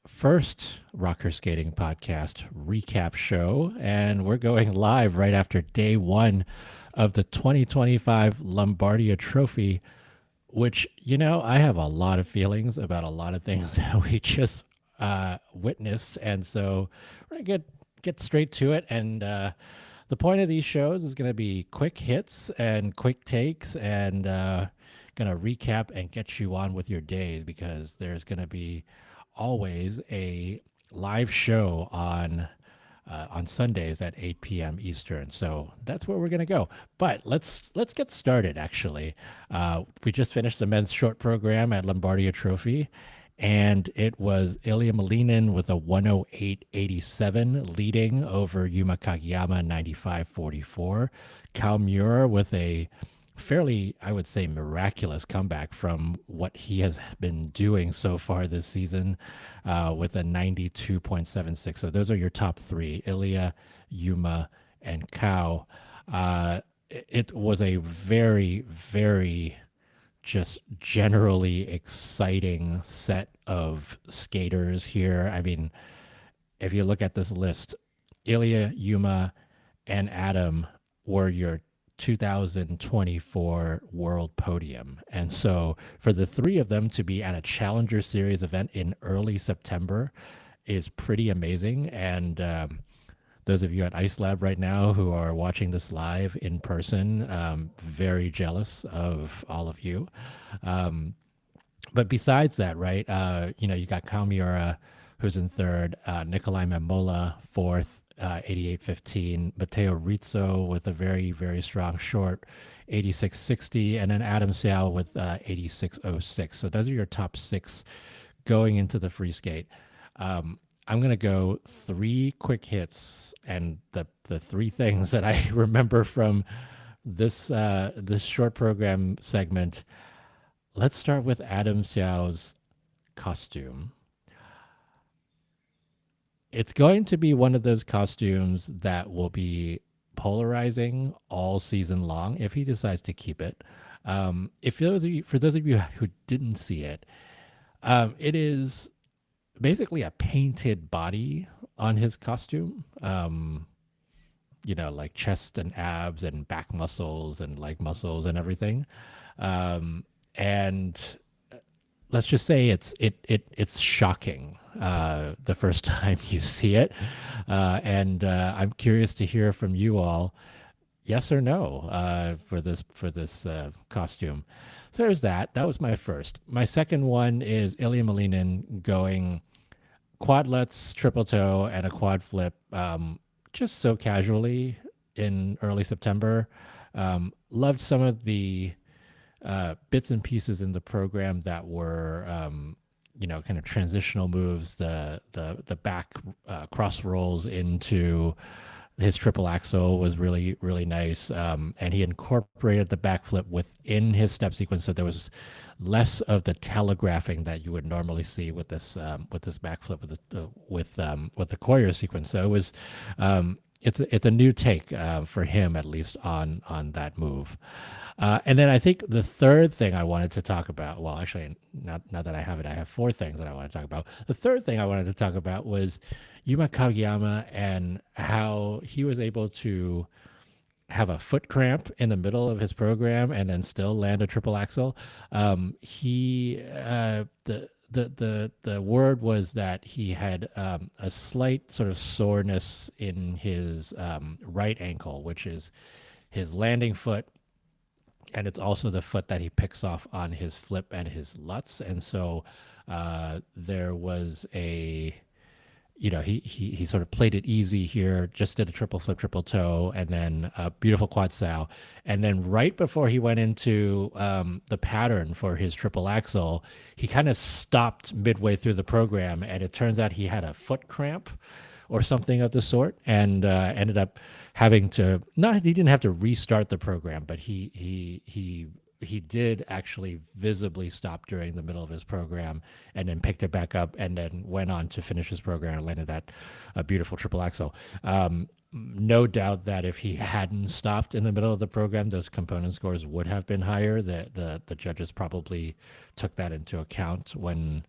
first rocker skating podcast recap show, and we're going live right after day one of the 2025 Lombardia Trophy, which, I have a lot of feelings about a lot of things that we just witnessed. And so we're going to get straight to it. And the point of these shows is going to be quick hits and quick takes and going to recap and get you on with your days because there's going to be always a live show on Sundays at 8 p.m. Eastern. So that's where we're going to go. But let's get started, actually. We just finished the men's short program at Lombardia Trophy, and it was Ilya Malinin with a 108.87 leading over Yuma Kagiyama 95.44. Cal Muir with a fairly, I would say, miraculous comeback from what he has been doing so far this season with a 92.76. So those are your top three: Ilya, Yuma, and Kao. It was a very, very just generally exciting set of skaters here. I mean, if you look at this list, Ilya, Yuma, and Adam were your 2024 world podium. And so for the three of them to be at a Challenger Series event in early September is pretty amazing. And those of you at Ice Lab right now who are watching this live in person, very jealous of all of you. But besides that, right, you got Kyle Miura, who's in third, Nikolai Memola, fourth, 88.15, Matteo Rizzo with a very, very strong short, 86.60, and then Adam Seau with 86.06. So those are your top six going into the free skate. I'm going to go three quick hits, and the three things that I remember from this short program segment. Let's start with Adam Seau's costume. It's going to be one of those costumes that will be polarizing all season long if he decides to keep it. For those of you who didn't see it, it is basically a painted body on his costume. Like chest and abs and back muscles and leg muscles and everything. And let's just say it's shocking the first time you see it, and I'm curious to hear from you all, yes or no, for this costume. So there's that. That was my first. My second one is Ilya Malinin going quadlets, triple toe, and a quad flip, just so casually in early September. Loved some of the bits and pieces in the program that were, kind of transitional moves, the back cross rolls into his triple axel was really, really nice. And he incorporated the backflip within his step sequence. So there was less of the telegraphing that you would normally see with this backflip with the choreo sequence. So it was, it's a new take for him, at least on that move. And then I think the third thing I wanted to talk about, well, actually, not that I have it, I have four things that I want to talk about. The third thing I wanted to talk about was Yuma Kagiyama and how he was able to have a foot cramp in the middle of his program and then still land a triple axel. The word was that he had a slight sort of soreness in his right ankle, which is his landing foot, and it's also the foot that he picks off on his flip and his lutz. And so there was he sort of played it easy here, just did a triple flip, triple toe, and then a beautiful quad sow. And then right before he went into the pattern for his triple axel, he kind of stopped midway through the program, and it turns out he had a foot cramp or something of the sort, and ended up having to, he didn't have to restart the program, but he did actually visibly stop during the middle of his program and then picked it back up and then went on to finish his program and landed that beautiful triple axel. No doubt that if he hadn't stopped in the middle of the program, those component scores would have been higher. The judges probably took that into account when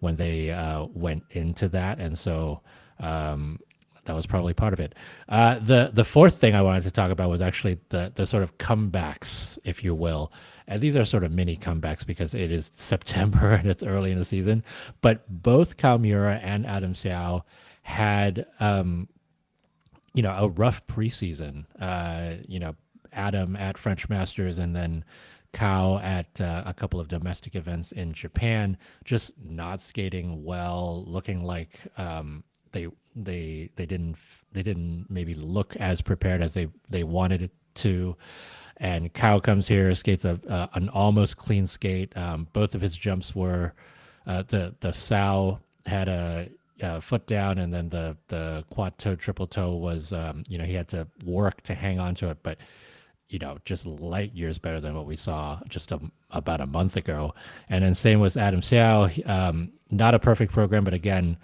when they went into that, and so that was probably part of it. The fourth thing I wanted to talk about was actually the sort of comebacks, if you will. And these are sort of mini comebacks because it is September and it's early in the season. But both Kalmura and Adam Xiao had a rough preseason. Adam at French Masters and then Kao at a couple of domestic events in Japan, just not skating well, looking like they didn't maybe look as prepared as they wanted it to. And Kao comes here, skates an almost clean skate. Both of his jumps were the sow had a foot down, and then the quad toe, triple toe was he had to work to hang on to it, but just light years better than what we saw just about a month ago. And then same with Adam Xiao, not a perfect program, but again,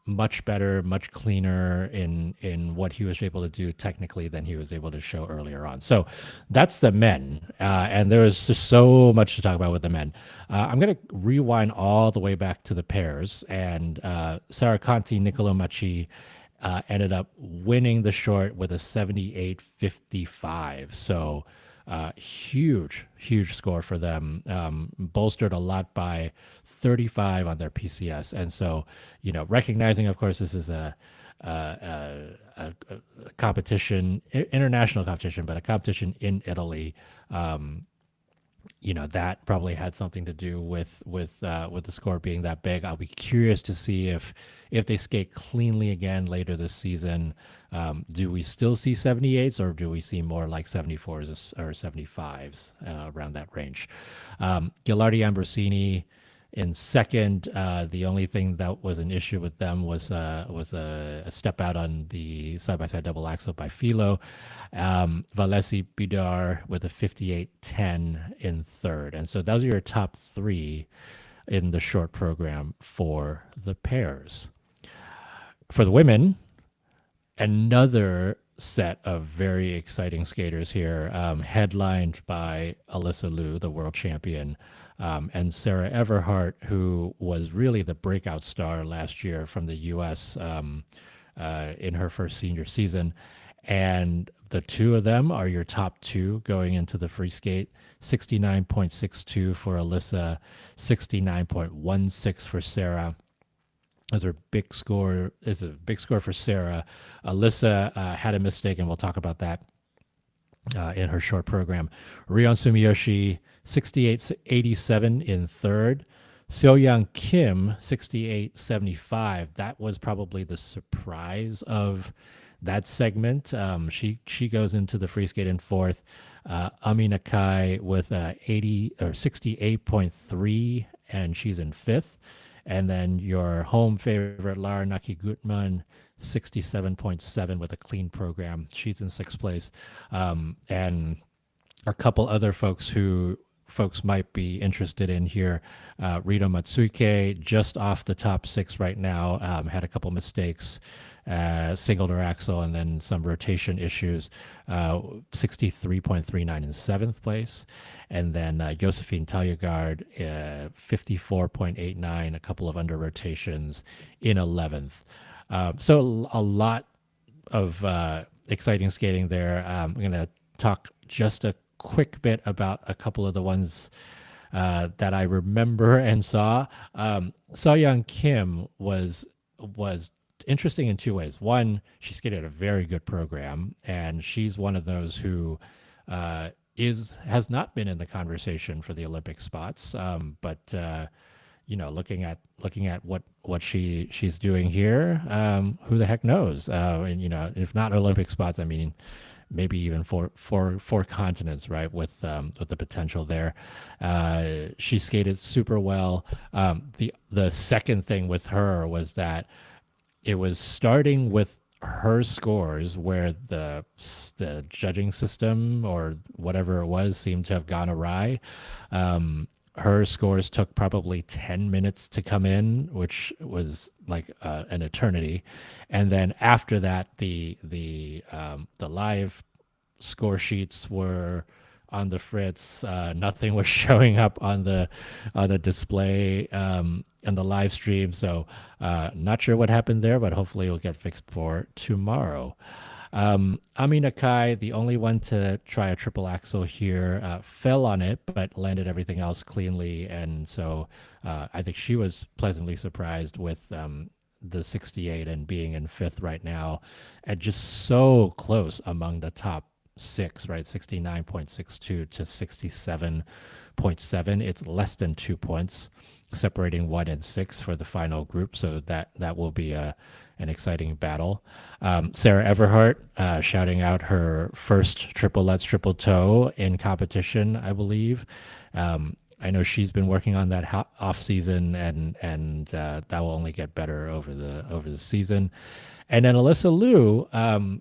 much better, much cleaner in what he was able to do technically than he was able to show earlier on. So that's the men. And there was just so much to talk about with the men. I'm going to rewind all the way back to the pairs. And Sarah Conti, Niccolo Macchi ended up winning the short with a 78.55. So huge score for them, bolstered a lot by 35 on their PCS. And so, recognizing, of course, this is a competition, international competition, but a competition in Italy. That probably had something to do with the score being that big. I'll be curious to see if they skate cleanly again later this season. Do we still see 78s, or do we see more like 74s or 75s around that range? Ghilardi Ambrosini in second. The only thing that was an issue with them was a step out on the side-by-side double axel by Filo. Valesi Bidar with a 58.10 in third. And so those are your top three in the short program for the pairs. For the women, another set of very exciting skaters here, headlined by Alyssa Liu, the world champion, and Sarah Everhart, who was really the breakout star last year from the U.S. In her first senior season. And the two of them are your top two going into the free skate. 69.62 for Alyssa, 69.16 for Sarah. Those are big score. It's a big score for Sarah. Alyssa had a mistake, and we'll talk about that in her short program. Rion Sumiyoshi, 68.87 in third. Seo-Young Kim, 68.75. That was probably the surprise of that segment. She goes into the free skate in fourth. Ami Nakai with 68.3, and she's in fifth. And then your home favorite, Lara Naki-Gutman, 67.7 with a clean program. She's in sixth place. And a couple other folks might be interested in here. Rito Matsuike, just off the top six right now, had a couple mistakes, singled her axle, and then some rotation issues. 63.39 in seventh place. And then Josephine Taljagaard, 54.89, a couple of under rotations in 11th. So a lot of exciting skating there. I'm going to talk just a quick bit about a couple of the ones that I remember and saw. Seo-Young Kim was interesting in two ways. One, she skated a very good program, and she's one of those who has not been in the conversation for the Olympic spots. But looking at what she's doing here, who the heck knows? And if not Olympic spots, I mean, maybe even four continents, right? With the potential there. She skated super well. The second thing with her was that it was starting with her scores where the judging system or whatever it was seemed to have gone awry. Her scores took probably 10 minutes to come in, which was like an eternity. And then after that, the live score sheets were on the fritz. Nothing was showing up on the display and the live stream. So not sure what happened there, but hopefully it'll get fixed for tomorrow. Ami Nakai, the only one to try a triple axel here, fell on it, but landed everything else cleanly. And so I think she was pleasantly surprised with the 68 and being in fifth right now, and just so close among the top six, right? 69.62 to 67.7. It's less than 2 points separating 1 and 6 for the final group. So that will be an exciting battle. Sarah Everhart shouting out her first triple Let's triple toe in competition, I believe. I know she's been working on that off season, and that will only get better over the season. And then Alyssa Liu, I'm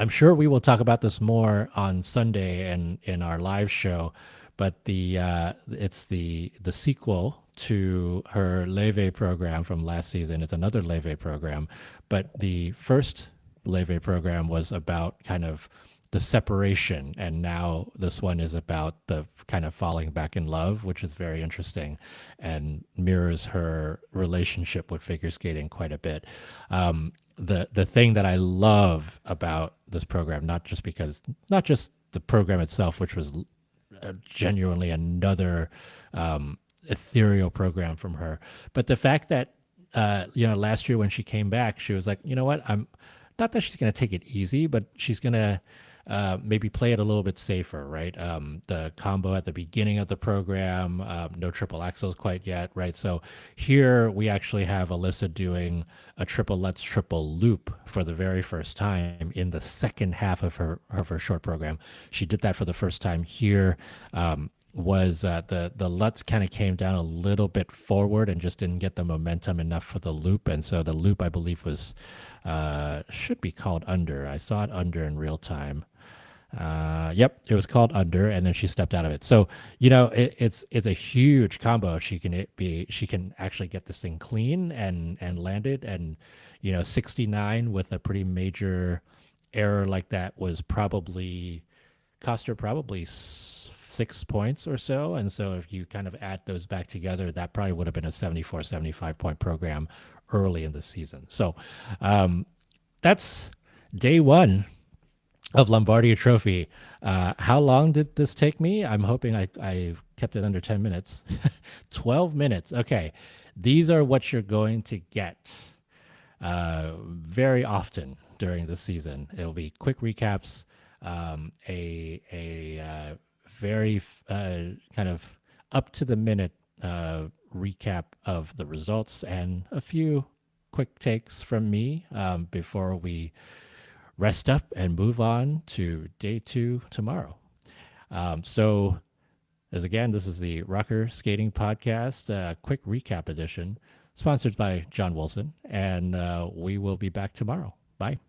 sure we will talk about this more on Sunday and in our live show, but it's the sequel to her Leve program from last season. It's another Leve program, but the first Leve program was about kind of the separation, and now this one is about the kind of falling back in love, which is very interesting and mirrors her relationship with figure skating quite a bit. The thing that I love about this program, not just the program itself, which was genuinely another ethereal program from her, but the fact that last year when she came back, she was like, you know what, I'm not that she's going to take it easy, but she's going to maybe play it a little bit safer, right? The combo at the beginning of the program, no triple axels quite yet, right? So here we actually have Alyssa doing a triple Let's triple loop for the very first time in the second half of her short program. She did that for the first time here. Was the Lutz kind of came down a little bit forward and just didn't get the momentum enough for the loop, and so the loop I believe was should be called under. I saw it under in real time. Yep, it was called under, and then she stepped out of it. So it's a huge combo. She can actually get this thing clean and land it, and 69 with a pretty major error like that was probably cost her probably 6 points or so. And so if you kind of add those back together, that probably would have been a 74, 75 point program early in the season. So that's day one of Lombardia Trophy. How long did this take me? I'm hoping I kept it under 10 minutes. 12 minutes. Okay. These are what you're going to get very often during the season. It'll be quick recaps, a very kind of up to the minute recap of the results, and a few quick takes from me before we rest up and move on to day two tomorrow. So as again, this is the Rocker Skating Podcast, quick recap edition, sponsored by John Wilson, and we will be back tomorrow. Bye.